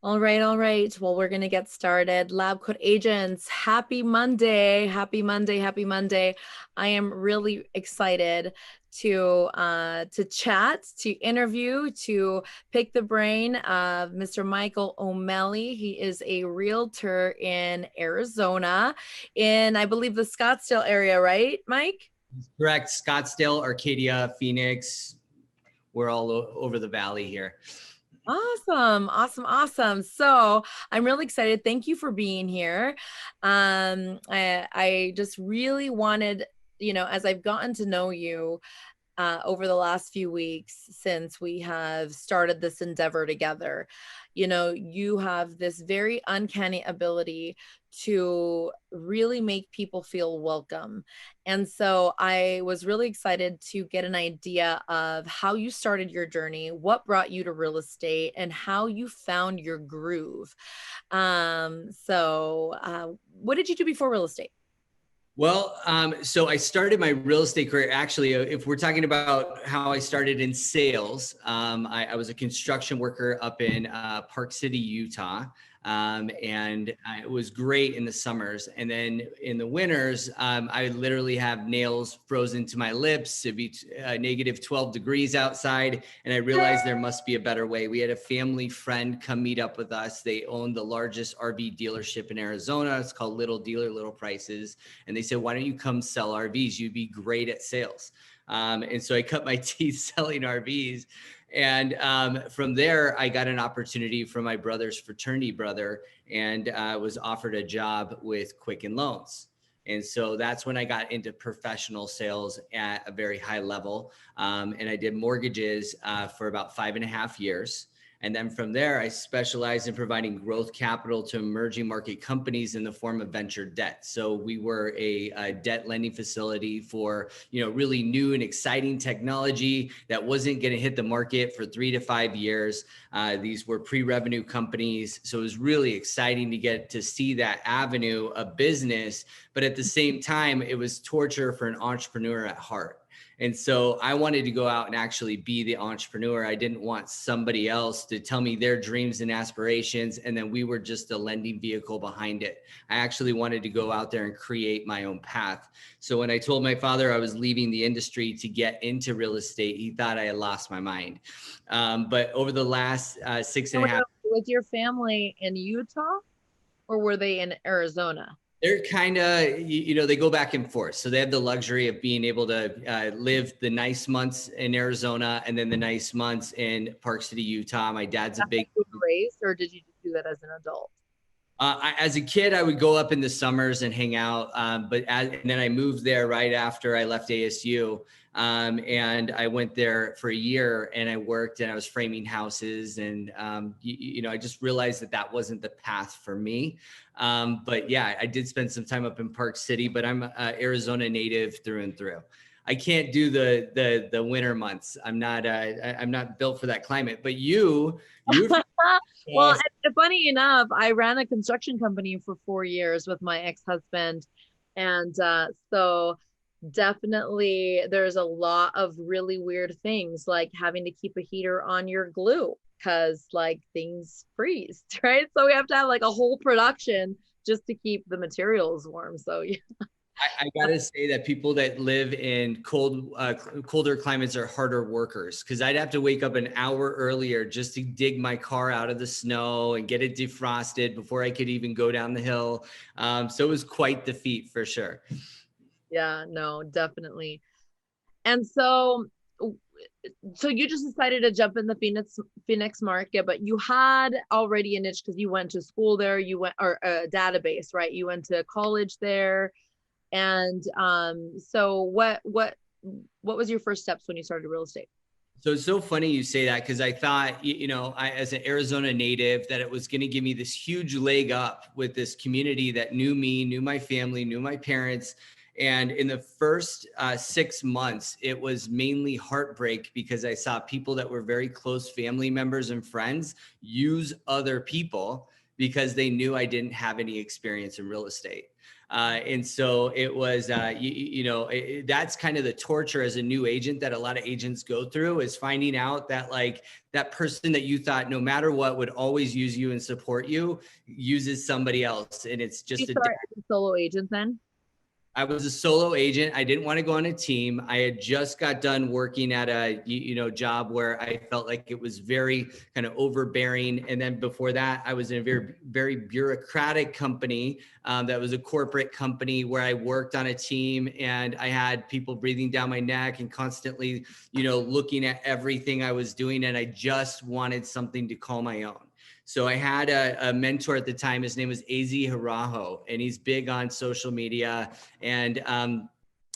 All right, all right. Well, we're going to get started. LabCoatAgents, happy Monday. Happy Monday, happy Monday. I am really excited to chat, to interview, to pick the brain of Mr. Michael O'Malley. He is a realtor in Arizona, in I believe the Scottsdale area, right, Mike? Correct. Scottsdale, Arcadia, Phoenix. We're all over the valley here. Awesome, awesome, awesome. So I'm really excited. Thank you for being here. I just really wanted, as I've gotten to know you over the last few weeks since we have started this endeavor together, you have this very uncanny ability to really make people feel welcome. And so I was really excited to get an idea of how you started your journey, what brought you to real estate, and how you found your groove. What did you do before real estate? Well, so I started my real estate career. Actually, if we're talking about how I started in sales, I was a construction worker up in Park City, Utah. And it was great in the summers. And then in the winters, I would literally have nails frozen to my lips. It'd be negative 12 degrees outside. And I realized there must be a better way. We had a family friend come meet up with us. They owned the largest RV dealership in Arizona. It's called Little Dealer, Little Prices. And they said, why don't you come sell RVs? You'd be great at sales. And so I cut my teeth selling RVs. And from there, I got an opportunity from my brother's fraternity brother and was offered a job with Quicken Loans. And so that's when I got into professional sales at a very high level. And I did mortgages for about 5.5 years. And then from there, I specialized in providing growth capital to emerging market companies in the form of venture debt. So we were a debt lending facility for, really new and exciting technology that wasn't going to hit the market for 3 to 5 years. These were pre-revenue companies. So it was really exciting to get to see that avenue of business. But at the same time, it was torture for an entrepreneur at heart. And so I wanted to go out and actually be the entrepreneur. I didn't want somebody else to tell me their dreams and aspirations, and then we were just a lending vehicle behind it. I actually wanted to go out there and create my own path. So when I told my father I was leaving the industry to get into real estate, he thought I had lost my mind. But over the last 6.5 Was your family in Utah or were they in Arizona? They're kind of, they go back and forth. So they have the luxury of being able to live the nice months in Arizona and then the nice months in Park City, Utah. My dad's a big race, or did you just do that as an adult? As a kid, I would go up in the summers and hang out. And then I moved there right after I left ASU. And I went there for a year and I worked and I was framing houses. And, I just realized that wasn't the path for me. But yeah, I did spend some time up in Park City, but I'm an Arizona native through and through. I can't do the winter months. I'm not built for that climate, but you're well, funny enough, I ran a construction company for 4 years with my ex-husband. And so definitely there's a lot of really weird things like having to keep a heater on your glue because like things freeze, right? So we have to have like a whole production just to keep the materials warm. So yeah. I gotta say that people that live in colder climates are harder workers because I'd have to wake up an hour earlier just to dig my car out of the snow and get it defrosted before I could even go down the hill. So it was quite the feat for sure. Yeah, no, definitely. And so you just decided to jump in the Phoenix market, but you had already a niche because you went to school there, or a database, right? You went to college there. And so what was your first steps when you started real estate? So it's so funny you say that because I thought, as an Arizona native, that it was going to give me this huge leg up with this community that knew me, knew my family, knew my parents. And in the first 6 months, it was mainly heartbreak because I saw people that were very close family members and friends use other people because they knew I didn't have any experience in real estate. And so it was, that's kind of the torture as a new agent that a lot of agents go through, is finding out that like that person that you thought no matter what would always use you and support you uses somebody else. And it's You just a start as a solo agent then? I was a solo agent. I didn't want to go on a team. I had just got done working at a job where I felt like it was very kind of overbearing. And then before that, I was in a very, very bureaucratic company that was a corporate company where I worked on a team, and I had people breathing down my neck and constantly, looking at everything I was doing. And I just wanted something to call my own. So I had a mentor at the time. His name was Az Harajo, and he's big on social media. And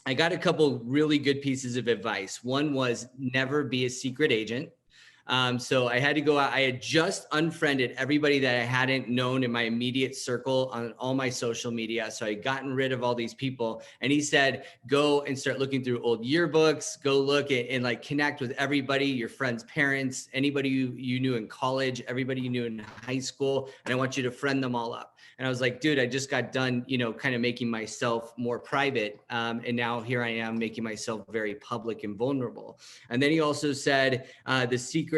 I got a couple really good pieces of advice. One was never be a secret agent. So I had to go out. I had just unfriended everybody that I hadn't known in my immediate circle on all my social media. So I had gotten rid of all these people. And he said, go and start looking through old yearbooks, go look at and like connect with everybody, your friends' parents, anybody you knew in college, everybody you knew in high school. And I want you to friend them all up. And I was like, dude, I just got done, kind of making myself more private. And now here I am making myself very public and vulnerable. And then he also said, the secret,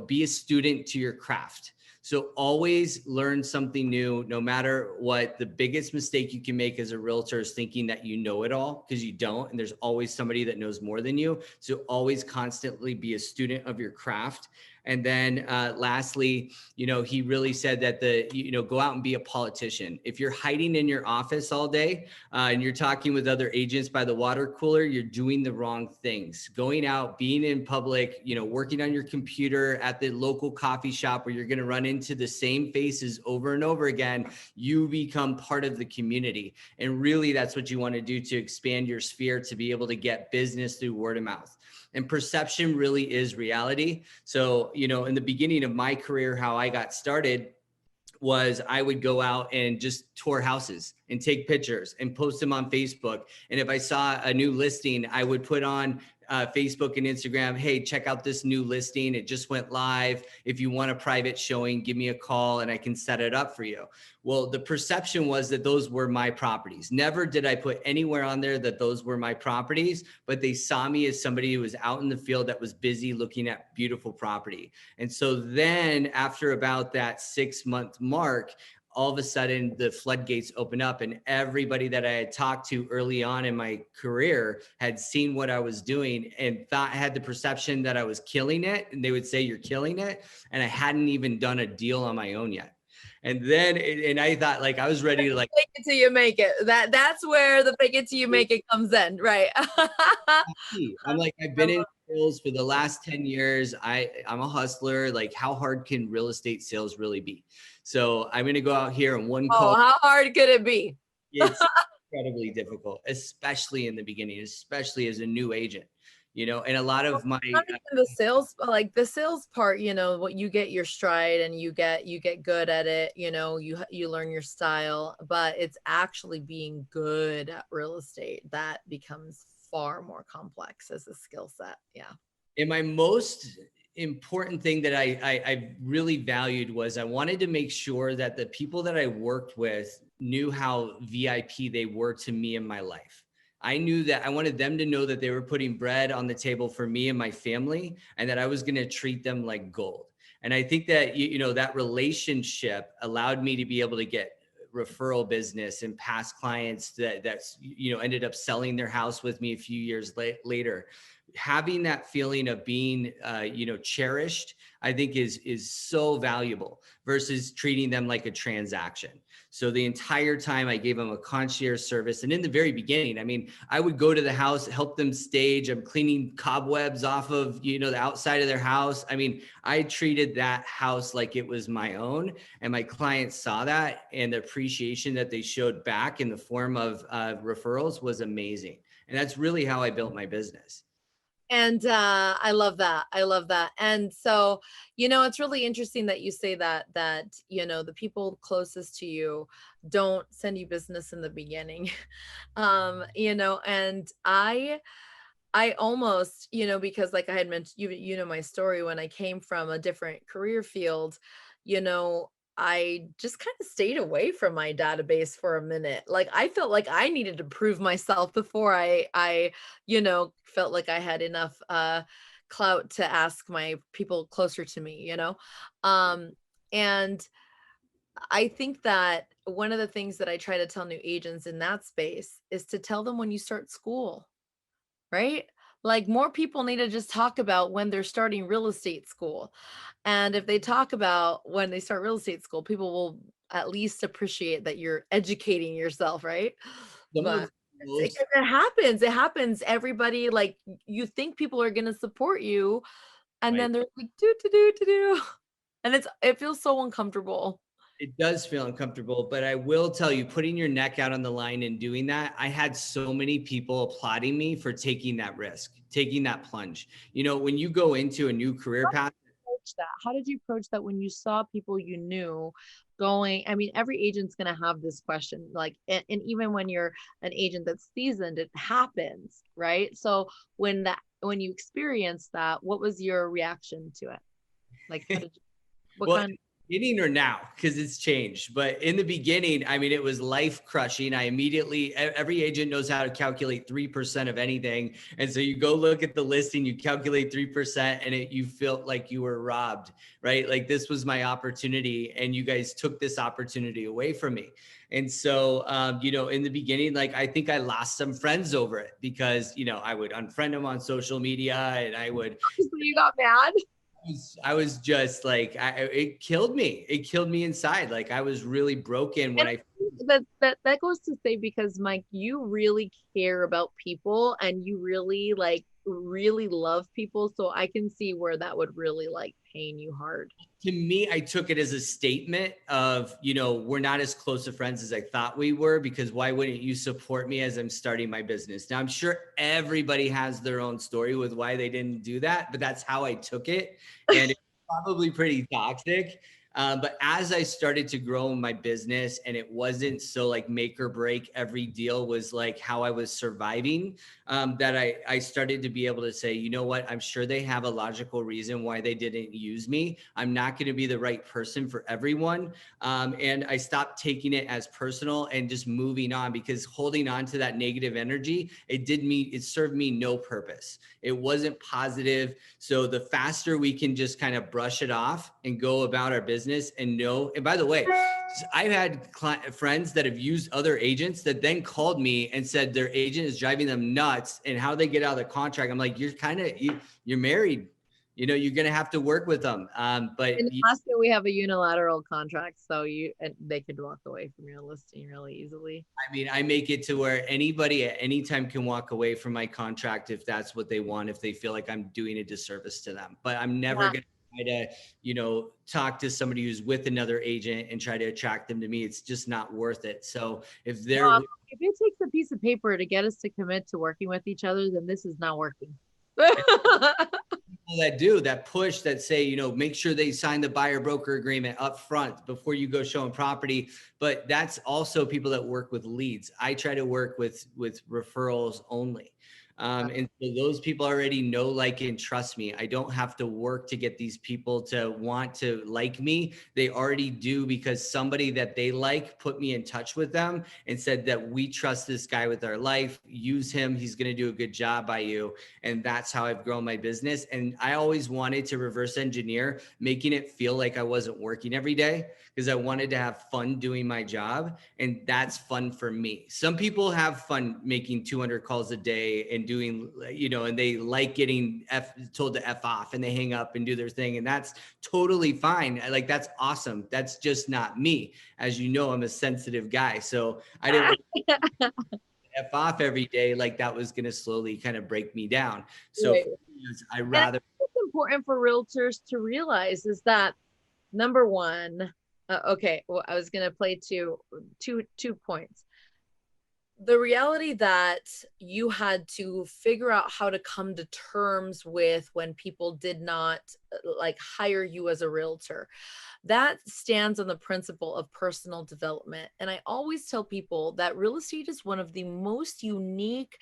be a student to your craft. So always learn something new, no matter what. The biggest mistake you can make as a realtor is thinking that you know it all, because you don't. And there's always somebody that knows more than you. So always constantly be a student of your craft. And then lastly, he really said that go out and be a politician. If you're hiding in your office all day and you're talking with other agents by the water cooler, you're doing the wrong things. Going out, being in public, working on your computer at the local coffee shop where you're going to run into the same faces over and over again, you become part of the community. And really, that's what you want to do to expand your sphere, to be able to get business through word of mouth. And perception really is reality. So, in the beginning of my career, how I got started was I would go out and just tour houses and take pictures and post them on Facebook. And if I saw a new listing, I would put on Facebook and Instagram, hey, check out this new listing. It just went live. If you want a private showing, give me a call and I can set it up for you. Well, the perception was that those were my properties. Never did I put anywhere on there that those were my properties, but they saw me as somebody who was out in the field that was busy looking at beautiful property. And so then after about that 6-month mark, all of a sudden the floodgates open up, and everybody that I had talked to early on in my career had seen what I was doing and had the perception that I was killing it. And they would say, you're killing it. And I hadn't even done a deal on my own yet. And then, and I thought like, I was ready to like fake it till you make it. That's where the fake it till you make it comes in. Right. I'm like, I've been in sales for the last 10 years. I'm a hustler. Like, how hard can real estate sales really be? So I'm going to go out here and one call. How hard could it be? It's incredibly difficult, especially in the beginning, especially as a new agent, and a lot of my Not even the sales, like the sales part, what you get your stride and you get good at it, you learn your style, but it's actually being good at real estate that becomes far more complex as a skill set. Yeah. and my most important thing that I really valued was I wanted to make sure that the people that I worked with knew how VIP they were to me in my life. I knew that I wanted them to know that they were putting bread on the table for me and my family, and that I was going to treat them like gold. And I think that, that relationship allowed me to be able to get referral business and past clients that's ended up selling their house with me a few years later. Having that feeling of being cherished, I think is so valuable versus treating them like a transaction. So the entire time I gave them a concierge service. And in the very beginning, I mean, I would go to the house, help them stage. I'm cleaning cobwebs off of, the outside of their house. I mean, I treated that house like it was my own. And my clients saw that, and the appreciation that they showed back in the form of referrals was amazing. And that's really how I built my business. And I love that. I love that. And so, it's really interesting that you say that, the people closest to you don't send you business in the beginning. And I almost, because like I had mentioned, my story when I came from a different career field, you know, I just kind of stayed away from my database for a minute. Like I felt like I needed to prove myself before felt like I had enough clout to ask my people closer to me, Um and I think that one of the things that I try to tell new agents in that space is to tell them when you start school, right? Like more people need to just talk about when they're starting real estate school. And if they talk about when they start real estate school, people will at least appreciate that you're educating yourself, right? Some of But the most, it happens. It happens. Everybody, like, you think people are going to support you, and right. then they're like, do, to do, to do. And it feels so uncomfortable. It does feel uncomfortable, but I will tell you, putting your neck out on the line and doing that, I had so many people applauding me for taking that risk, taking that plunge. When you go into a new career path, Approach that? How did you approach that when you saw people you knew going? I mean, every agent's going to have this question, like, and even when you're an agent that's seasoned, it happens, right? So when you experienced that, what was your reaction to it? Like, how did you, what well, kind of, beginning or now, because it's changed. But in the beginning, I mean, it was life crushing. Every agent knows how to calculate 3% of anything. And so you go look at the listing, you calculate 3%, and you felt like you were robbed, right? Like this was my opportunity, and you guys took this opportunity away from me. And so, in the beginning, like I think I lost some friends over it because, I would unfriend them on social media and I would so you got mad? I was just like, it killed me. It killed me inside. Like I was really broken when And I, that goes to say, because Mike, you really care about people and you really love people. So I can see where that would really like pain you hard. to me, I took it as a statement of, we're not as close of friends as I thought we were, because why wouldn't you support me as I'm starting my business? Now, I'm sure everybody has their own story with why they didn't do that, but that's how I took it. And it's probably pretty toxic. But as I started to grow in my business and it wasn't so like make or break, every deal was like how I was surviving, that I started to be able to say, you know what, I'm sure they have a logical reason why they didn't use me. I'm not going to be the right person for everyone. And I stopped taking it as personal and just moving on, because holding on to that negative energy, it served me no purpose. It wasn't positive. So the faster we can just kind of brush it off and go about our business and know. And by the way, I've had friends that have used other agents that then called me and said their agent is driving them nuts and how they get out of the contract. I'm like, you're married. You're going to have to work with them. In Alaska, we have a unilateral contract, so they could walk away from your listing really easily. I mean, I make it to where anybody at any time can walk away from my contract if that's what they want, if they feel like I'm doing a disservice to them. But I'm never Yeah. going to try to, talk to somebody who's with another agent and try to attract them to me. It's just not worth it. So if they're If it takes a piece of paper to get us to commit to working with each other, then this is not working. people that do that push that say, make sure they sign the buyer broker agreement up front before you go showing property. But that's also people that work with leads. I try to work with referrals only. And so those people already know, like, and trust me. I don't have to work to get these people to want to like me. They already do, because somebody that they like put me in touch with them and said that we trust this guy with our life. Use him. He's going to do a good job by you. And that's how I've grown my business. And I always wanted to reverse engineer, making it feel like I wasn't working every day, because I wanted to have fun doing my job. And that's fun for me. Some people have fun making 200 calls a day and doing, and they like getting told to F off and they hang up and do their thing. And that's totally fine. Like, that's awesome. That's just not me. As you know, I'm a sensitive guy. So I didn't want to F off every day. Like that was going to slowly kind of break me down. So Right. for me, I And I rather. think what's important for realtors to realize is that, number one, okay, well, I was going to play two points. The reality that you had to figure out how to come to terms with when people did not like hire you as a realtor. That stands on the principle of personal development. And I always tell people that real estate is one of the most unique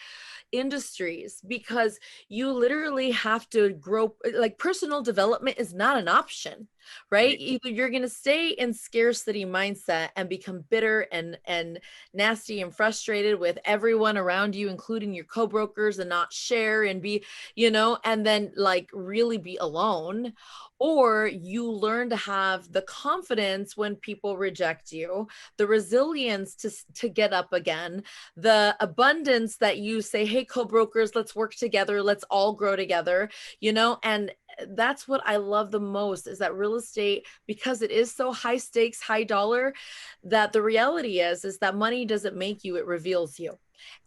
industries because you literally have to grow. Like, personal development is not an option, right? Right. Either you're going to stay in scarcity mindset and become bitter and nasty and frustrated with everyone around you, including your co-brokers, and not share and be, and then like really be alone. Or you learn to have the confidence when people reject you, the resilience to get up again, the abundance that you say, hey, co-brokers, let's work together, let's all grow together, and that's what I love the most, is that real estate, because it is so high stakes, high dollar, that the reality is that money doesn't make you, it reveals you.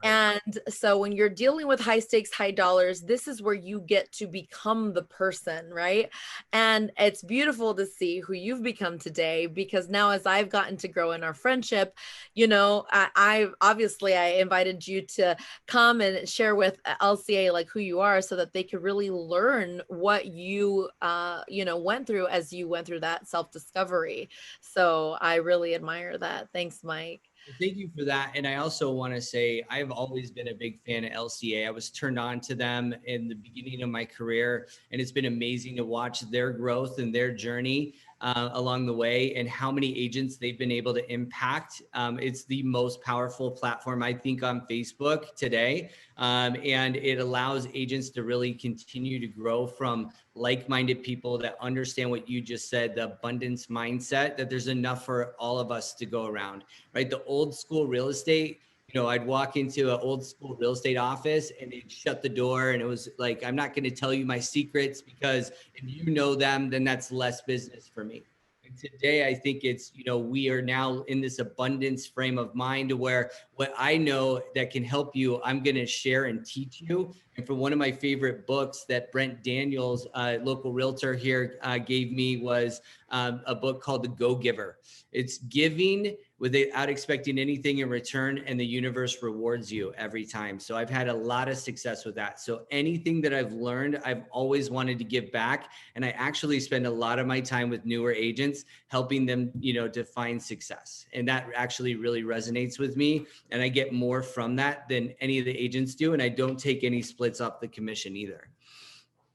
Right. And so when you're dealing with high stakes, high dollars, this is where you get to become the person, right? And it's beautiful to see who you've become today, because now as I've gotten to grow in our friendship, I obviously I invited you to come and share with LCA like who you are, so that they could really learn what you went through as you went through that self-discovery. So I really admire that. Thanks, Mike. Well, thank you for that. And I also want to say I've always been a big fan of LCA. I was turned on to them in the beginning of my career, and it's been amazing to watch their growth and their journey along the way, and how many agents they've been able to impact. It's the most powerful platform, I think, on Facebook today. And it allows agents to really continue to grow from like-minded people that understand what you just said, the abundance mindset, that there's enough for all of us to go around, right? The old school real estate, I'd walk into an old school real estate office and they'd shut the door, and it was like, I'm not going to tell you my secrets, because if you know them, then that's less business for me. And today, I think it's, we are now in this abundance frame of mind where what I know that can help you, I'm going to share and teach you. And for one of my favorite books that Brent Daniels, local realtor here, gave me was a book called The Go-Giver. It's giving without expecting anything in return, and the universe rewards you every time. So I've had a lot of success with that. So anything that I've learned, I've always wanted to give back. And I actually spend a lot of my time with newer agents, helping them, to find success. And that actually really resonates with me. And I get more from that than any of the agents do. And I don't take any splits off the commission either.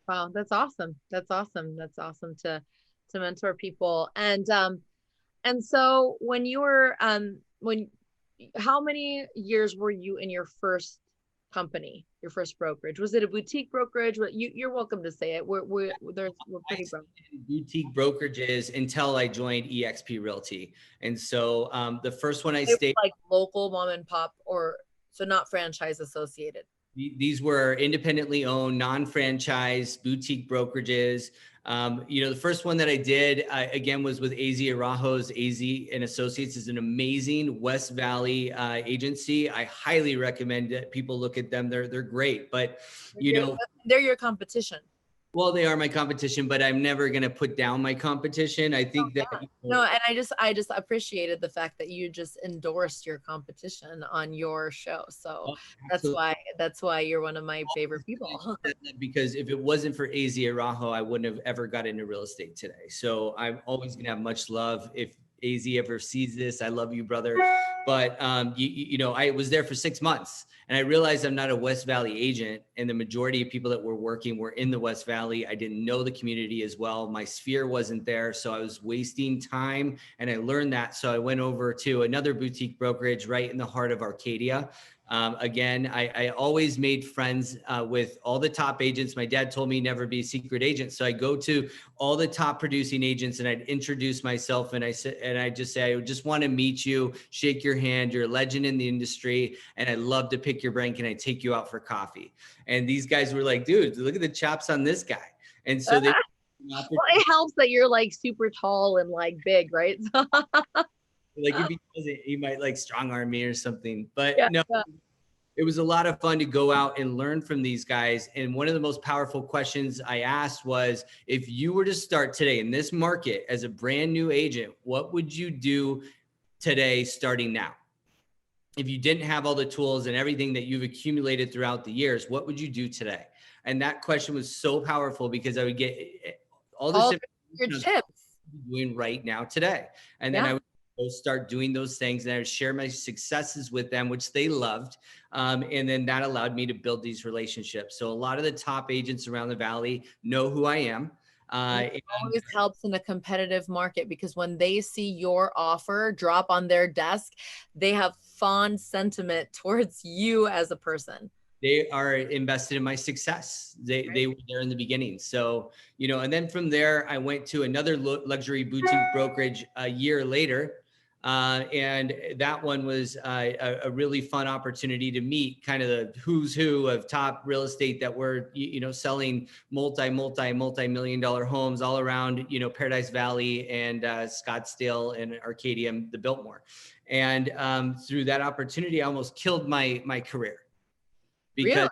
Wow, that's awesome. That's awesome. That's awesome to mentor people. And so when you were when how many years were you in your first company, your first brokerage? Was it a boutique brokerage? You're welcome to say it. We're pretty broke. Boutique brokerages until I joined eXp Realty. And so the first one I They were stayed, like local mom and pop, or so not franchise associated. these were independently owned, non-franchise boutique brokerages. The first one that I did, again, was with AZ Araujo's. AZ and Associates is an amazing West Valley agency. I highly recommend that people look at them. They're great, but They're your competition. well, they are my competition, but I'm never going to put down my competition. I think that No, and I just appreciated the fact that you just endorsed your competition on your show. So oh, absolutely. that's why you're one of my favorite people. Because if it wasn't for AZ Araujo, I wouldn't have ever got into real estate today. So I'm always going to have much love. If AZ ever sees this, I love you, brother. But I was there for 6 months, and I realized I'm not a West Valley agent, and the majority of people that were working were in the West Valley. I didn't know the community as well. My sphere wasn't there, so I was wasting time, and I learned that. So I went over to another boutique brokerage right in the heart of Arcadia. Again, I always made friends with all the top agents. My dad told me never be a secret agent. So I go to all the top producing agents and I'd introduce myself, and I just say, I just want to meet you, shake your hand. You're a legend in the industry, and I'd love to pick your brain. Can I take you out for coffee? And these guys were like, dude, look at the chops on this guy. And so they, well, it helps that you're like super tall and like big, right? like, if he doesn't, he might like strong arm me or something. But Yeah, no, yeah. it was a lot of fun to go out and learn from these guys. And one of the most powerful questions I asked was, if you were to start today in this market as a brand new agent, what would you do today starting now? If you didn't have all the tools and everything that you've accumulated throughout the years, what would you do today? And that question was so powerful, because I would get all this All your information chips. I'm doing right now today. And then Yeah. I would go start doing those things, and I would share my successes with them, which they loved. And then that allowed me to build these relationships. So a lot of the top agents around the Valley know who I am. And it always helps in a competitive market, because when they see your offer drop on their desk, they have fond sentiment towards you as a person. They are invested in my success. They were there in the beginning. So, and then from there, I went to another luxury boutique brokerage a year later. And that one was a really fun opportunity to meet kind of the who's who of top real estate that were, selling multi-million dollar homes all around, Paradise Valley and Scottsdale and Arcadia, the Biltmore. And through that opportunity, I almost killed my career. Really? Because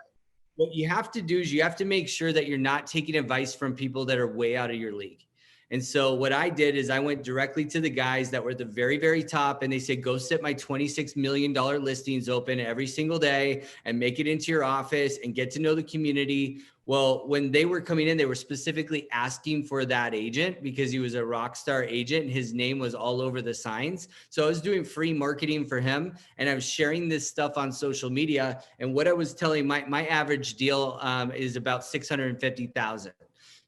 what you have to do is you have to make sure that you're not taking advice from people that are way out of your league. And so what I did is I went directly to the guys that were at the very, very top, and they said, go set my $26 million listings open every single day and make it into your office and get to know the community. Well, when they were coming in, they were specifically asking for that agent because he was a rock star agent. His name was all over the signs. So I was doing free marketing for him, and I was sharing this stuff on social media. And what I was telling my average deal is about 650,000.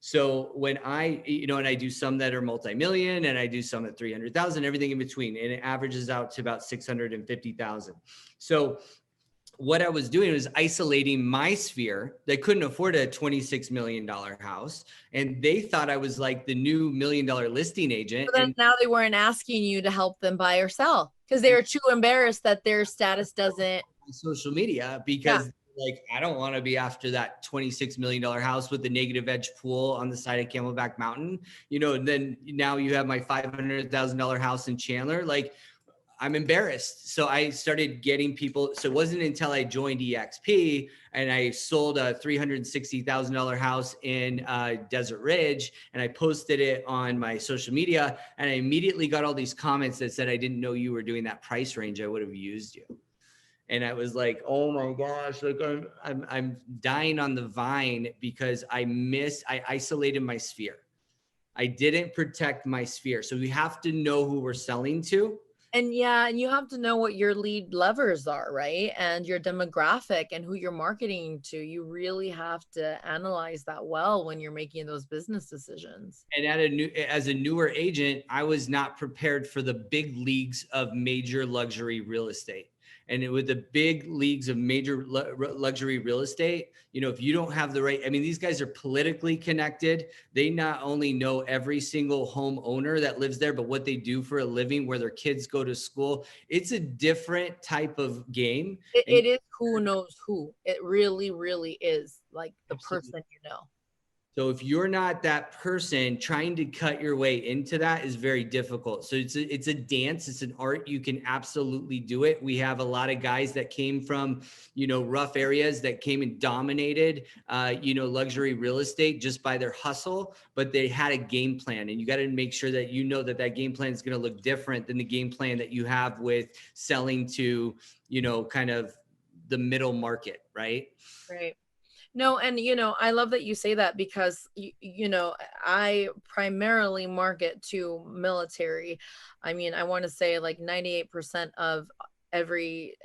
So when and I do some that are multi-million, and I do some at 300,000, everything in between, and it averages out to about 650,000. So what I was doing was isolating my sphere. They couldn't afford a $26 million house. And they thought I was like the new $1 million listing agent. So then And now they weren't asking you to help them buy or sell because they were too embarrassed that their status doesn't. social media, Yeah. because like, I don't want to be after that $26 million house with the negative edge pool on the side of Camelback Mountain, and then now you have my $500,000 house in Chandler. Like, I'm embarrassed. So I started getting people. So it wasn't until I joined EXP and I sold a $360,000 house in Desert Ridge, and I posted it on my social media, and I immediately got all these comments that said, I didn't know you were doing that price range. I would have used you. And I was like, oh my gosh, like I'm dying on the vine because I isolated my sphere. I didn't protect my sphere. So we have to know who we're selling to. And yeah, and you have to know what your lead levers are, right? And your demographic and who you're marketing to. You really have to analyze that well when you're making those business decisions. And as a newer agent, I was not prepared for the big leagues of major luxury real estate. And with the big leagues of major luxury real estate, if you don't have the right, I mean, these guys are politically connected. They not only know every single homeowner that lives there, but what they do for a living, where their kids go to school. It's a different type of game. It is who knows who. It really, really is like the Absolutely. person you know. So if you're not that person, trying to cut your way into that is very difficult. So it's a dance, it's an art. You can absolutely do it. We have a lot of guys that came from, rough areas that came and dominated, luxury real estate just by their hustle, but they had a game plan. And you got to make sure that that game plan is going to look different than the game plan that you have with selling to, kind of the middle market, right? Right. No, and I love that you say that because I primarily market to military. I mean, I want to say like 98% of every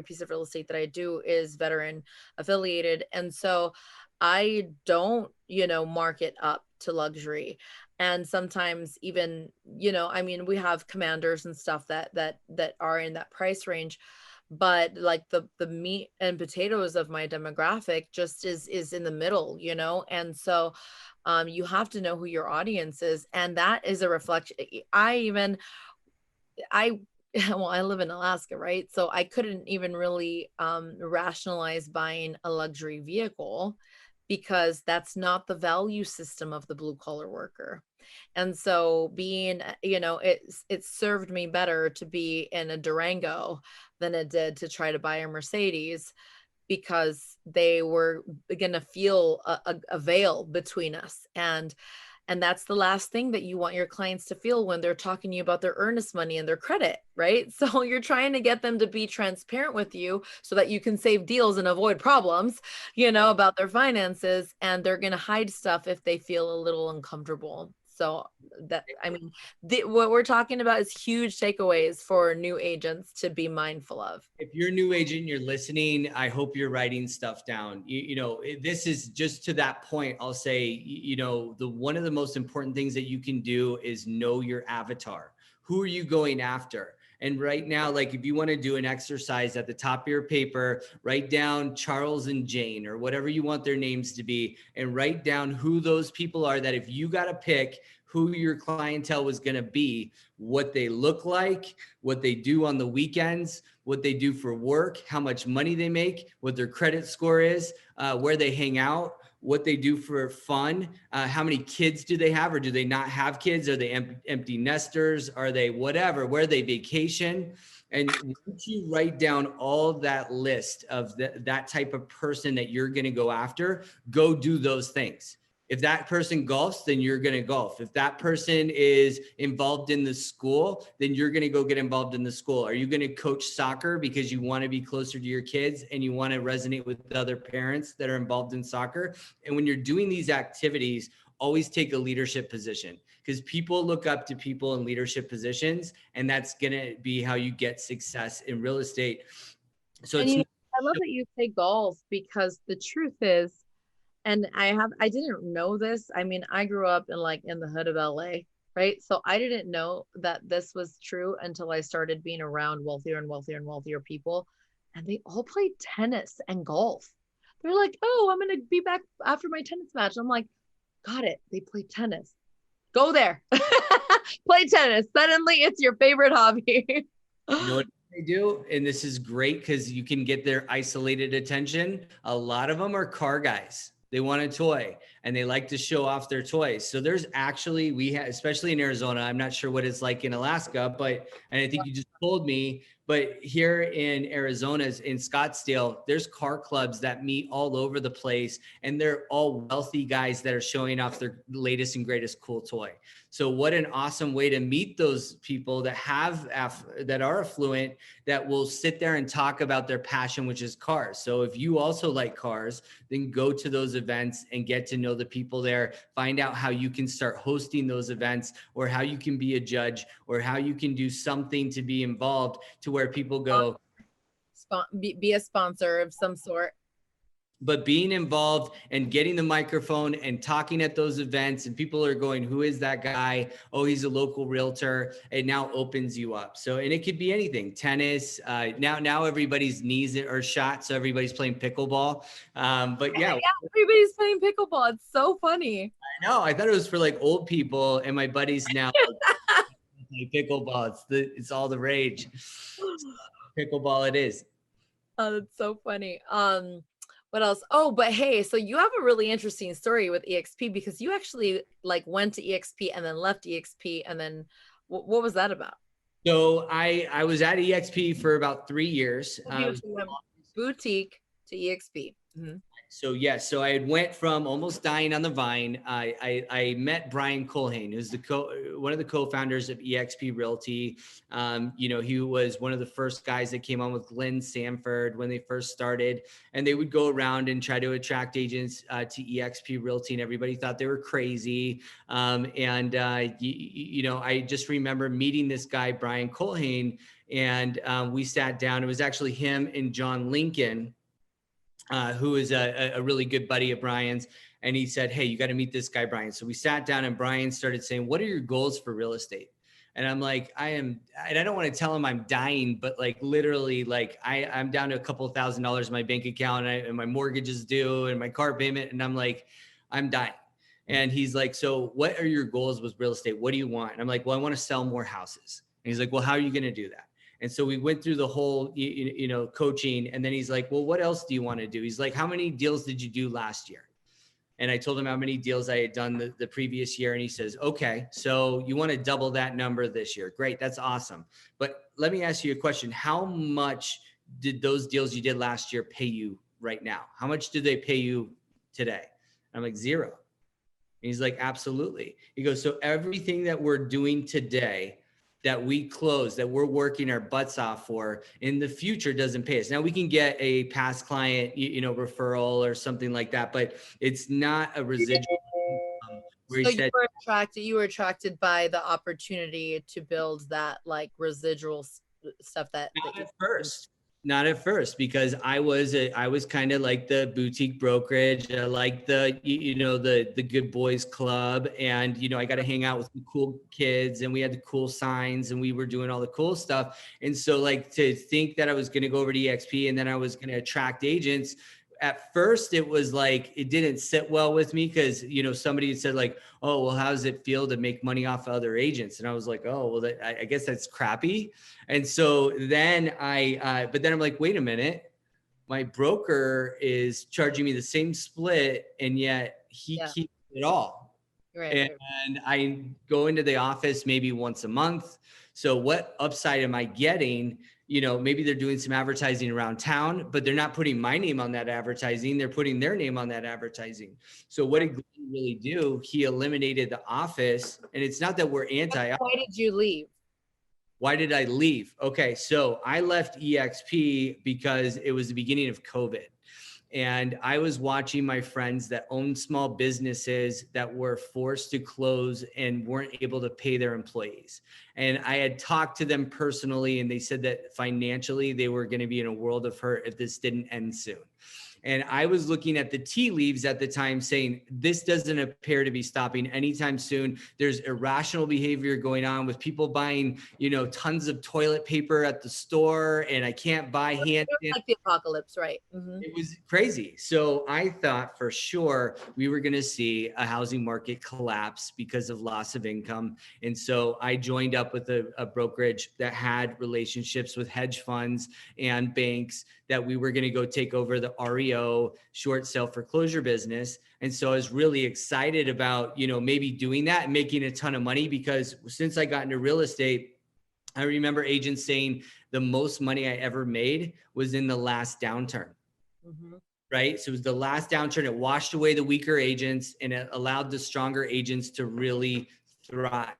piece of real estate that I do is veteran affiliated. And so I don't, market up to luxury. And sometimes even, I mean, we have commanders and stuff that are in that price range, but like the meat and potatoes of my demographic just is in the middle, and so you have to know who your audience is, and that is a reflection. I well, I live in Alaska, right? So I couldn't even really rationalize buying a luxury vehicle because that's not the value system of the blue collar worker. And so being, it served me better to be in a Durango than it did to try to buy a Mercedes, because they were going to feel a veil between us. And And that's the last thing that you want your clients to feel when they're talking to you about their earnest money and their credit, right? So you're trying to get them to be transparent with you so that you can save deals and avoid problems, about their finances. And they're going to hide stuff if they feel a little uncomfortable. So what we're talking about is huge takeaways for new agents to be mindful of. If you're a new agent, you're listening, I hope you're writing stuff down. This is just to that point. I'll say, one of the most important things that you can do is know your avatar. Who are you going after? And right now, like if you want to do an exercise at the top of your paper, write down Charles and Jane or whatever you want their names to be, and write down who those people are that if you got to pick who your clientele was going to be, what they look like, what they do on the weekends, what they do for work, how much money they make, what their credit score is, where they hang out, what they do for fun, how many kids do they have or do they not have kids? Are they empty nesters? Are they whatever, where they vacation? And once you write down all that list of that type of person that you're going to go after, go do those things. If that person golfs, then you're going to golf. If that person is involved in the school, then you're going to go get involved in the school. Are you going to coach soccer because you want to be closer to your kids and you want to resonate with the other parents that are involved in soccer? And when you're doing these activities, always take a leadership position because people look up to people in leadership positions, and that's going to be how you get success in real estate. So I love that you say golf, because the truth is, and I didn't know this. I mean, I grew up in the hood of LA, right? So I didn't know that this was true until I started being around wealthier and wealthier and wealthier people. And they all played tennis and golf. They're like, oh, I'm going to be back after my tennis match. I'm like, got it. They play tennis. Go there. Play tennis. Suddenly it's your favorite hobby. You know what they do? And this is great because you can get their isolated attention. A lot of them are car guys. They want a toy and they like to show off their toys. So there's actually, especially in Arizona, I'm not sure what it's like in Alaska, and I think you just told me, but here in Arizona, in Scottsdale, there's car clubs that meet all over the place, and they're all wealthy guys that are showing off their latest and greatest cool toy. So what an awesome way to meet those people that that are affluent, that will sit there and talk about their passion, which is cars. So if you also like cars, then go to those events and get to know the people there. Find out how you can start hosting those events, or how you can be a judge, or how you can do something to be involved to where people go. Be a sponsor of some sort. But being involved and getting the microphone and talking at those events, and people are going, who is that guy? Oh, he's a local realtor. It now opens you up. So, and it could be anything, tennis. Now everybody's knees are shot. So everybody's playing pickleball. But yeah, everybody's playing pickleball. It's so funny. I know. I thought it was for like old people, and my buddies now play pickleball. It's all the rage. Pickleball it is. Oh, that's so funny. What else? Oh, but hey, so you have a really interesting story with EXP, because you actually went to EXP and then left EXP, and then what was that about? So I was at EXP for about 3 years. Boutique to EXP. Mm-hmm. So yes, so I had went from almost dying on the vine. I met Brian Culhane, who's one of the co-founders of EXP Realty. He was one of the first guys that came on with Glenn Sanford when they first started, and they would go around and try to attract agents to EXP Realty, and everybody thought they were crazy. I just remember meeting this guy, Brian Culhane, and we sat down. It was actually him and John Lincoln, who is a really good buddy of Brian's. And he said, hey, you got to meet this guy, Brian. So we sat down, and Brian started saying, what are your goals for real estate? And I'm like, and I don't want to tell him I'm dying, but literally, I'm down to a couple $1,000s in my bank account, and my mortgage is due and my car payment. And I'm like, I'm dying. And he's like, so what are your goals with real estate? What do you want? And I'm like, well, I want to sell more houses. And he's like, well, how are you going to do that? And so we went through the whole, coaching. And then he's like, well, what else do you want to do? He's like, how many deals did you do last year? And I told him how many deals I had done the previous year. And he says, okay, so you want to double that number this year. Great. That's awesome. But let me ask you a question. How much did those deals you did last year pay you right now? How much did they pay you today? I'm like, zero. he's like, absolutely. He goes, so everything that we're doing today that we close, that we're working our butts off for, in the future doesn't pay us. Now we can get a past client, referral or something like that, but it's not a residual income where he So said, you were attracted by the opportunity to build that like residual stuff that not you at first. Not at first, because I was kind of like the boutique brokerage, like the good boys club, and I got to hang out with the cool kids, and we had the cool signs, and we were doing all the cool stuff. And so, like, to think that I was going to go over to EXP and then I was going to attract agents, at first it was like it didn't sit well with me, because somebody had said like, oh, well, how does it feel to make money off of other agents? And I was like, oh, well, I guess that's crappy. And so then but then I'm like, wait a minute, my broker is charging me the same split, and yet he Yeah. keeps it all. Right. And I go into the office maybe once a month. So what upside am I getting? Maybe they're doing some advertising around town, but they're not putting my name on that advertising. They're putting their name on that advertising. So what did Glenn really do? He eliminated the office. And it's not that we're anti. Why did you leave? Why did I leave? Okay, so I left EXP because it was the beginning of COVID. And I was watching my friends that owned small businesses that were forced to close and weren't able to pay their employees. And I had talked to them personally, and they said that financially they were going to be in a world of hurt if this didn't end soon. And I was looking at the tea leaves at the time saying, this doesn't appear to be stopping anytime soon. There's irrational behavior going on with people buying, tons of toilet paper at the store, and I can't buy hand. Like the apocalypse, right? Mm-hmm. It was crazy. So I thought for sure we were going to see a housing market collapse because of loss of income. And so I joined up with a brokerage that had relationships with hedge funds and banks, that we were going to go take over the REO short sale foreclosure business. And so I was really excited about, maybe doing that and making a ton of money, because since I got into real estate, I remember agents saying the most money I ever made was in the last downturn. Mm-hmm. Right. So it was the last downturn. It washed away the weaker agents and it allowed the stronger agents to really thrive.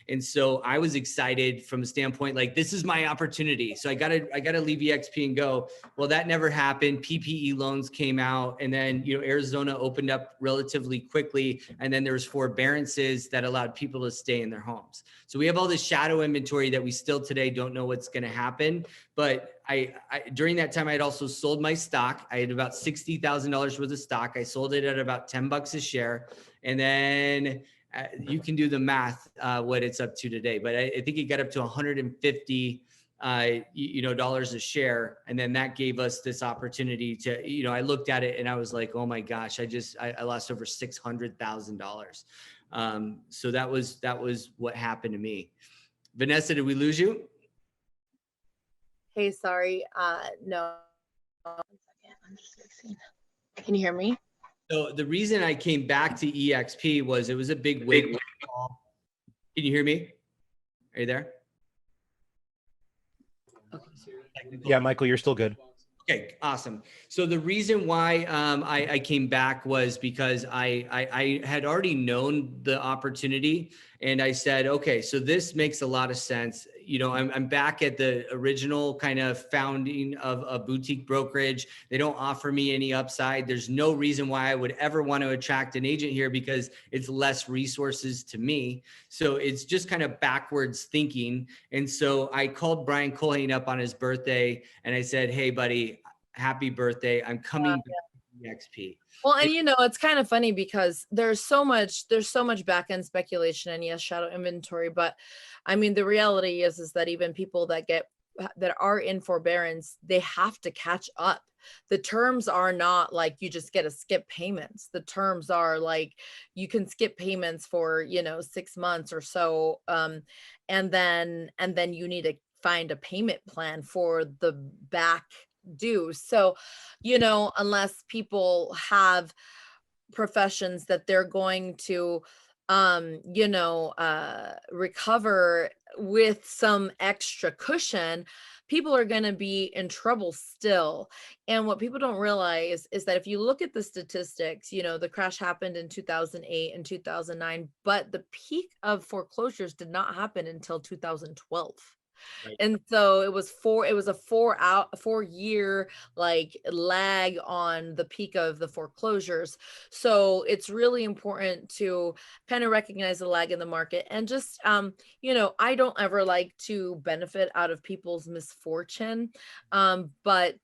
And so I was excited from a standpoint, like, this is my opportunity. So I gotta leave EXP and go. Well, that never happened. PPE loans came out, and then, Arizona opened up relatively quickly. And then there was forbearances that allowed people to stay in their homes. So we have all this shadow inventory that we still today don't know what's going to happen. But I during that time, I had also sold my stock. I had about $60,000 worth of stock. I sold it at about $10 a share. And then you can do the math, what it's up to today. But I think it got up to 150 dollars a share. And then that gave us this opportunity to, I looked at it and I was like, oh my gosh, I lost over $600,000. So that was what happened to me. Vanessa, did we lose you? Hey, sorry. No. 1 second. I'm just fixing. Can you hear me? So the reason I came back to EXP was it was a big wake-up call. Can you hear me? Are you there? Okay. Yeah, Michael, you're still good. Okay, awesome. So the reason why I came back was because I had already known the opportunity, and I said, okay, so this makes a lot of sense. I'm back at the original kind of founding of a boutique brokerage. They don't offer me any upside. There's no reason why I would ever want to attract an agent here, because it's less resources to me. So it's just kind of backwards thinking. And so I called Brian Colhane up on his birthday, and I said, hey, buddy, happy birthday. I'm coming back to EXP. Well, and it's kind of funny because there's so much back end speculation and yes, shadow inventory. But I mean, the reality is that even people that are in forbearance, they have to catch up. The terms are not like you just get to skip payments. The terms are like you can skip payments for 6 months or so, and then you need to find a payment plan for the back due. So unless people have professions that they're going to recover with some extra cushion, people are going to be in trouble still. And what people don't realize is that if you look at the statistics, the crash happened in 2008 and 2009, but the peak of foreclosures did not happen until 2012. Right. And so it was a 4 year like lag on the peak of the foreclosures. So it's really important to kind of recognize the lag in the market, and just I don't ever like to benefit out of people's misfortune, but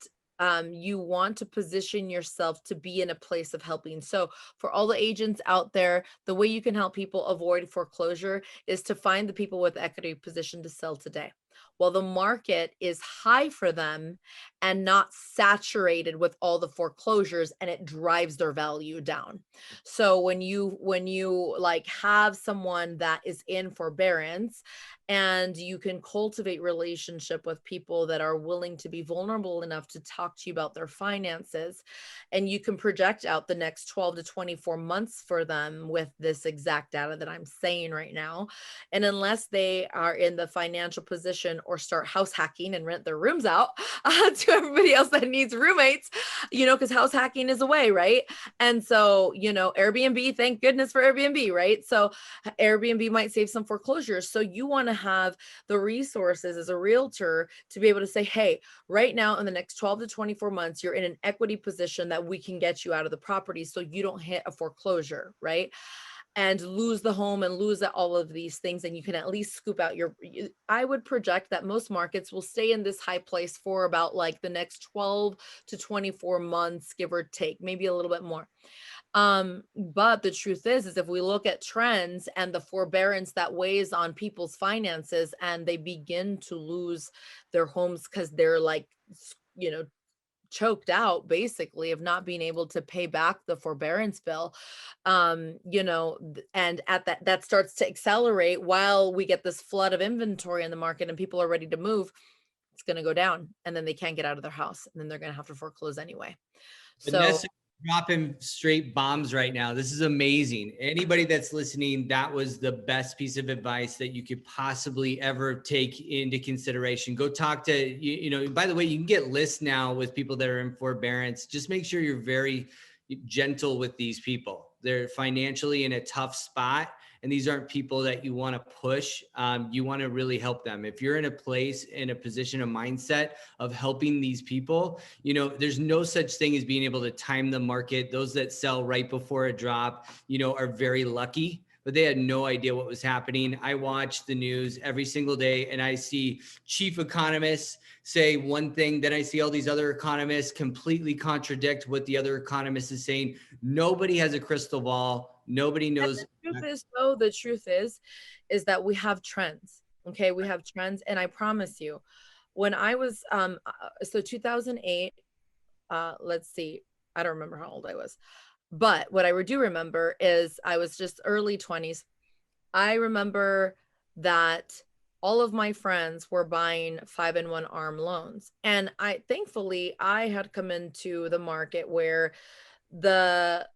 you want to position yourself to be in a place of helping. So for all the agents out there, the way you can help people avoid foreclosure is to find the people with equity position to sell today, while the market is high for them and not saturated with all the foreclosures, and it drives their value down. So when you like have someone that is in forbearance, and you can cultivate relationship with people that are willing to be vulnerable enough to talk to you about their finances, and you can project out the next 12 to 24 months for them with this exact data that I'm saying right now. And unless they are in the financial position or start house hacking and rent their rooms out to everybody else that needs roommates, because house hacking is a way, right? And so, Airbnb, thank goodness for Airbnb, right? So Airbnb might save some foreclosures. So you want to have the resources as a realtor to be able to say, hey, right now in the next 12 to 24 months, you're in an equity position that we can get you out of the property so you don't hit a foreclosure, right? And lose the home and lose all of these things, and you can at least scoop out I would project that most markets will stay in this high place for about like the next 12 to 24 months, give or take, maybe a little bit more. But the truth is if we look at trends and the forbearance that weighs on people's finances, and they begin to lose their homes because they're like, choked out basically of not being able to pay back the forbearance bill, and at that starts to accelerate while we get this flood of inventory in the market and people are ready to move, it's going to go down, and then they can't get out of their house, and then they're going to have to foreclose anyway. So Vanessa, dropping straight bombs right now. This is amazing. Anybody that's listening, that was the best piece of advice that you could possibly ever take into consideration. Go talk to, by the way, you can get lists now with people that are in forbearance. Just make sure you're very gentle with these people. They're financially in a tough spot, and these aren't people that you want to push. You want to really help them. If you're in a place, in a position, a mindset of helping these people, there's no such thing as being able to time the market. Those that sell right before a drop, are very lucky, but they had no idea what was happening. I watch the news every single day, and I see chief economists say one thing, then I see all these other economists completely contradict what the other economist is saying. Nobody has a crystal ball. Nobody knows. The truth is that we have trends. Okay, we have trends, and I promise you, when I was so 2008, let's see, I don't remember how old I was, but what I do remember is I was just early 20s. I remember that all of my friends were buying 5-in-1 ARM loans, and thankfully I had come into the market where the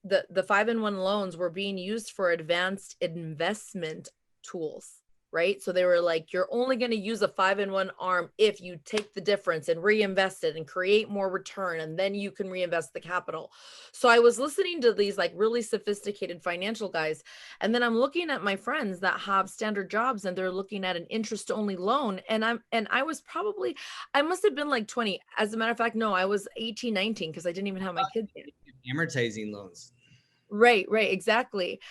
5-in-1 loans were being used for advanced investment tools, right? So they were like, you're only going to use a 5-in-1 ARM if you take the difference and reinvest it and create more return, and then you can reinvest the capital. So I was listening to these like really sophisticated financial guys, and then I'm looking at my friends that have standard jobs, and they're looking at an interest only loan, and I must have been like 20. As a matter of fact, no, I was 18, 19, because I didn't even have my kids yet. Amortizing loans. Right, exactly.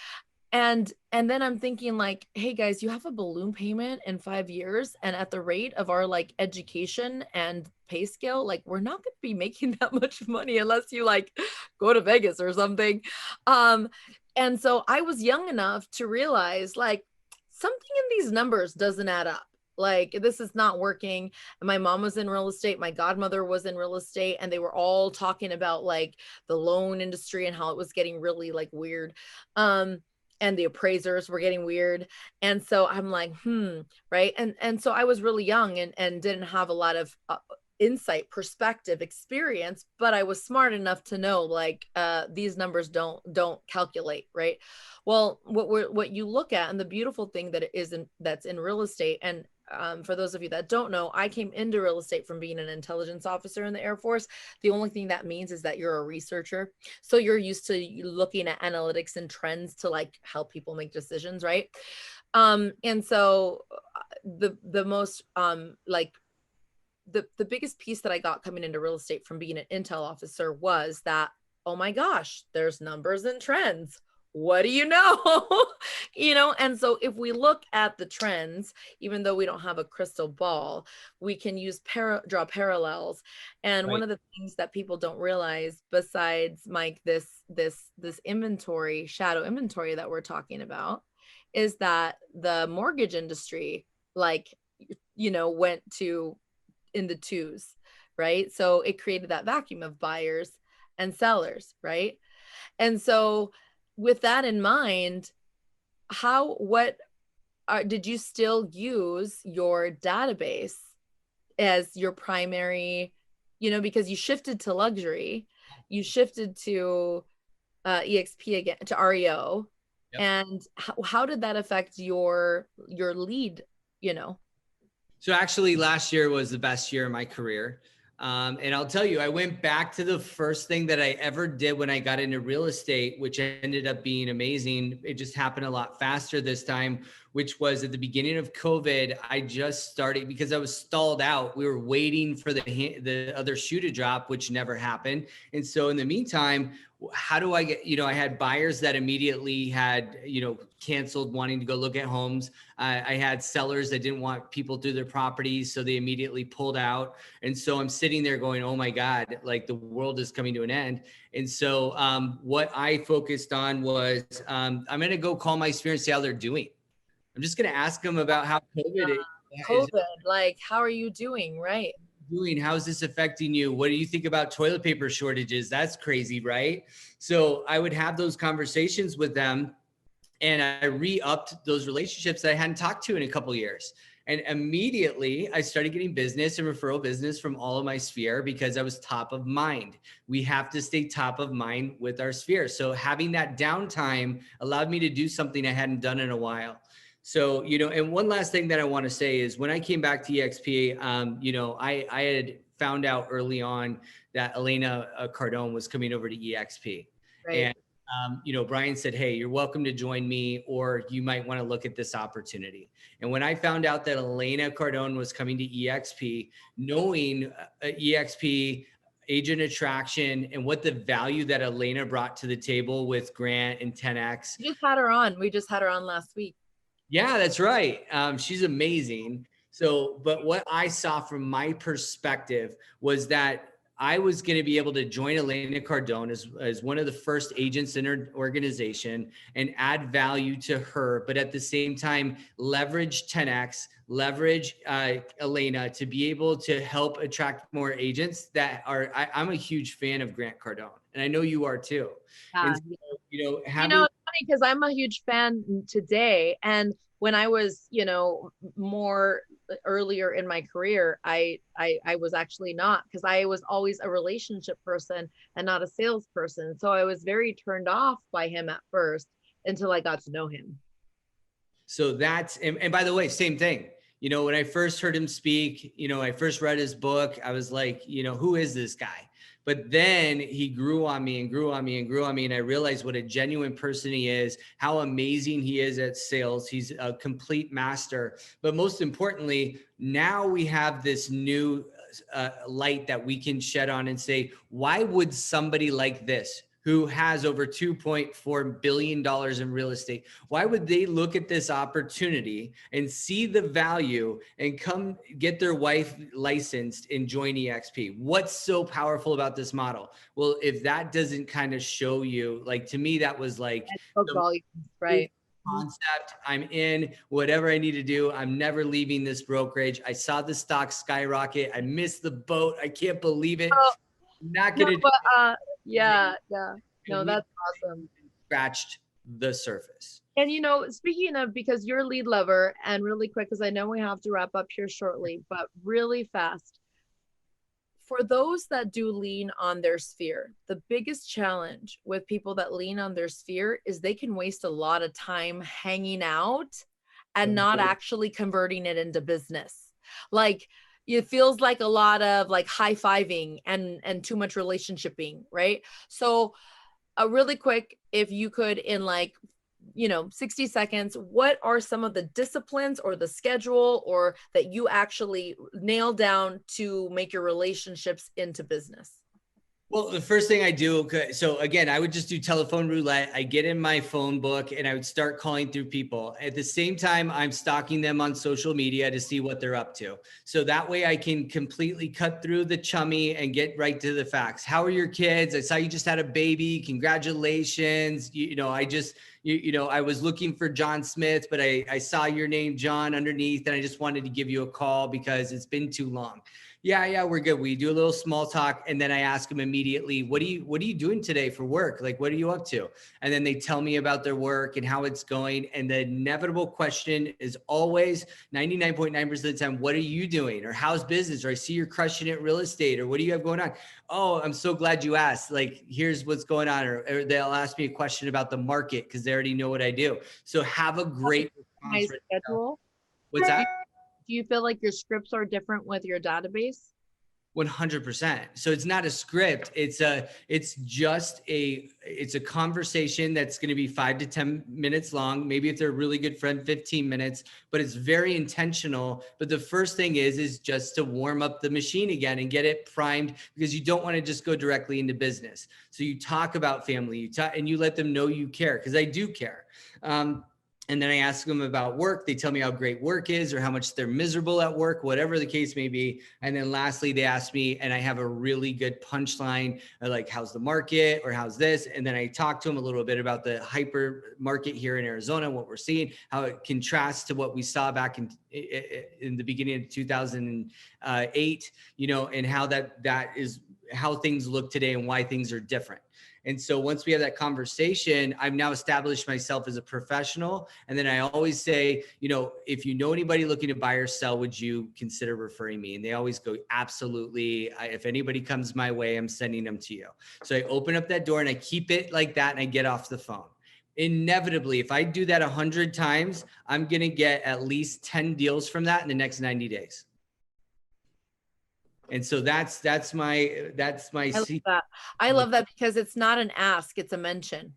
And then I'm thinking like, hey guys, you have a balloon payment in 5 years, and at the rate of our like education and pay scale, like we're not going to be making that much money unless you like go to Vegas or something. And so I was young enough to realize like something in these numbers doesn't add up. Like this is not working. And my mom was in real estate, my godmother was in real estate, and they were all talking about like the loan industry and how it was getting really like weird. And the appraisers were getting weird. And so I'm like, right. And so I was really young and didn't have a lot of insight, perspective, experience, but I was smart enough to know like these numbers don't calculate, right? Well, what you look at, and the beautiful thing that's in real estate, and for those of you that don't know, I came into real estate from being an intelligence officer in the Air Force. The only thing that means is that you're a researcher. So you're used to looking at analytics and trends to like help people make decisions, right? And so the most like the biggest piece that I got coming into real estate from being an intel officer was that, oh my gosh, there's numbers and trends. What do you know? You know, and so if we look at the trends, even though we don't have a crystal ball, we can use draw parallels. And one Right. of the things that people don't realize, besides Mike, this inventory, shadow inventory that we're talking about, is that the mortgage industry, like, you know, went to in the twos, right? So it created that vacuum of buyers and sellers, right? And so with that in mind, did you still use your database as your primary, you know, because you shifted to luxury, you shifted to EXP again, to REO. Yep. And how did that affect your lead, you know? So actually last year was the best year of my career. And I'll tell you, I went back to the first thing that I ever did when I got into real estate, which ended up being amazing. It just happened a lot faster this time, which was at the beginning of COVID. I just started because I was stalled out. We were waiting for the other shoe to drop, which never happened. And so in the meantime, how do I get, you know, I had buyers that immediately had, you know, canceled wanting to go look at homes. I had sellers that didn't want people through their properties, so they immediately pulled out. And so I'm sitting there going, oh my God, like the world is coming to an end. And so what I focused on was I'm going to go call my sphere and see how they're doing. I'm just going to ask them about how COVID is COVID, like, how are you doing? Right. doing. How is this affecting you? What do you think about toilet paper shortages? That's crazy, right? So I would have those conversations with them, and I re-upped those relationships that I hadn't talked to in a couple of years. And immediately I started getting business and referral business from all of my sphere because I was top of mind. We have to stay top of mind with our sphere. So having that downtime allowed me to do something I hadn't done in a while. So, you know, and one last thing that I want to say is when I came back to EXP, you know, I had found out early on that Elena Cardone was coming over to EXP. Right. And you know, Brian said, hey, you're welcome to join me, or you might want to look at this opportunity. And when I found out that Elena Cardone was coming to EXP, knowing EXP, agent attraction, and what the value that Elena brought to the table with Grant and 10X. We just had her on. We just had her on last week. Yeah, that's right. She's amazing. So, but what I saw from my perspective was that I was going to be able to join Elena Cardone as one of the first agents in her organization and add value to her, but at the same time, leverage 10X, leverage Elena to be able to help attract more agents that are, I'm a huge fan of Grant Cardone, and I know you are too. Yeah. And so, you know, You know, it's funny because I'm a huge fan today. And when I was, you know, more earlier in my career, I was actually not, because I was always a relationship person and not a salesperson. So I was very turned off by him at first until I got to know him. So that's, and by the way, same thing. You know, when I first heard him speak, you know, I first read his book, I was like, you know, who is this guy? But then he grew on me and grew on me and grew on me. And I realized what a genuine person he is, how amazing he is at sales. He's a complete master. But most importantly, now we have this new light that we can shed on and say, why would somebody like this, who has over $2.4 billion in real estate, why would they look at this opportunity and see the value and come get their wife licensed and join EXP? What's so powerful about this model? Well, if that doesn't kind of show you, like, to me, that was like the right? concept. I'm in whatever I need to do. I'm never leaving this brokerage. I saw the stock skyrocket. I missed the boat. I can't believe it. Oh, I'm not going to do yeah. No, that's awesome. Scratched the surface. And, you know, speaking of, because you're a lead lover, and really quick, because I know we have to wrap up here shortly, but really fast. For those that do lean on their sphere, the biggest challenge with people that lean on their sphere is they can waste a lot of time hanging out and not actually converting it into business. Like, it feels like a lot of like high-fiving and too much relationshiping, right? So really quick, if you could, in like, 60 seconds, what are some of the disciplines or the schedule or that you actually nail down to make your relationships into business? Well, the first thing I do, so again, I would just do telephone roulette. I get in my phone book and I would start calling through people. At the same time, I'm stalking them on social media to see what they're up to. So that way I can completely cut through the chummy and get right to the facts. How are your kids? I saw you just had a baby. Congratulations. I was looking for John Smith, but I saw your name, John, underneath, and I just wanted to give you a call because it's been too long. Yeah, we're good. We do a little small talk, and then I ask them immediately, what are you doing today for work? Like, what are you up to? And then they tell me about their work and how it's going. And the inevitable question is always 99.9% of the time, what are you doing? Or how's business? Or I see you're crushing it real estate, or what do you have going on? Oh, I'm so glad you asked. Like, here's what's going on. Or they'll ask me a question about the market because they already know what I do. So have a great response right schedule. What's that? Do you feel like your scripts are different with your database? 100%. So it's not a script. It's just a conversation that's going to be 5 to 10 minutes long. Maybe if they're a really good friend, 15 minutes, but it's very intentional. But the first thing is just to warm up the machine again and get it primed, because you don't want to just go directly into business. So you talk about family, and you let them know you care, because I do care. And then I ask them about work. They tell me how great work is or how much they're miserable at work, whatever the case may be. And then lastly, they ask me, and I have a really good punchline, like, how's the market or how's this? And then I talk to them a little bit about the hyper market here in Arizona, what we're seeing, how it contrasts to what we saw back in the beginning of 2008, and how that is how things look today and why things are different. And so once we have that conversation, I've now established myself as a professional. And then I always say, if you know anybody looking to buy or sell, would you consider referring me? And they always go, absolutely. If anybody comes my way, I'm sending them to you. So I open up that door and I keep it like that, and I get off the phone. Inevitably, if I do that 100 times, I'm going to get at least 10 deals from that in the next 90 days. And so that's my secret. I love that because it's not an ask, it's a mention.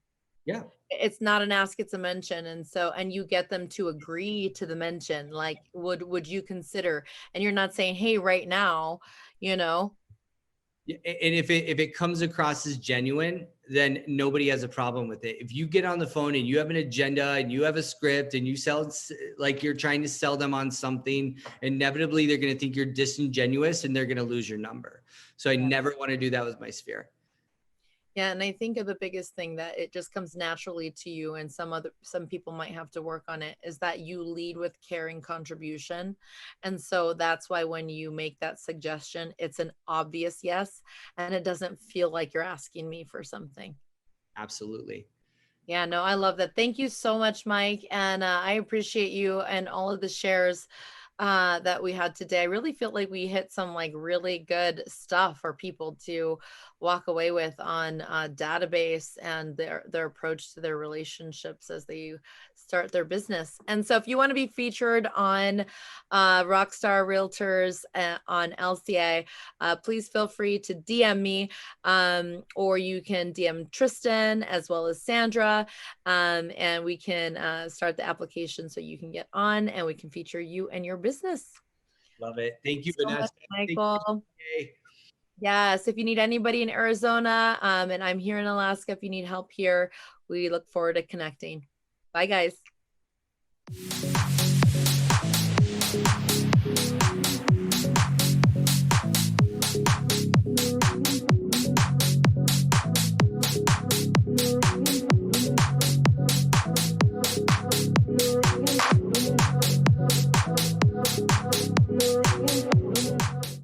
Yeah. It's not an ask, it's a mention. And you get them to agree to the mention, like, would you consider? And you're not saying, hey, right now, And if it comes across as genuine, then nobody has a problem with it. If you get on the phone and you have an agenda and you have a script and you sell like you're trying to sell them on something, inevitably they're going to think you're disingenuous and they're going to lose your number. So I never want to do that with my sphere. Yeah. And I think of the biggest thing that it just comes naturally to you, and some people might have to work on it, is that you lead with caring contribution. And so that's why when you make that suggestion, it's an obvious yes, and it doesn't feel like you're asking me for something. Absolutely. Yeah, no, I love that. Thank you so much, Mike. And I appreciate you and all of the shares that we had today. I really feel like we hit some like really good stuff for people to walk away with on database and their approach to their relationships as they start their business. And so if you want to be featured on Rockstar Realtors on LCA, please feel free to DM me, or you can DM Tristan as well as Sandra, and we can start the application so you can get on and we can feature you and your business. Love it. Thank you, Vanessa. Michael. Yes, if you need anybody in Arizona, and I'm here in Alaska, if you need help here, we look forward to connecting. Bye, guys.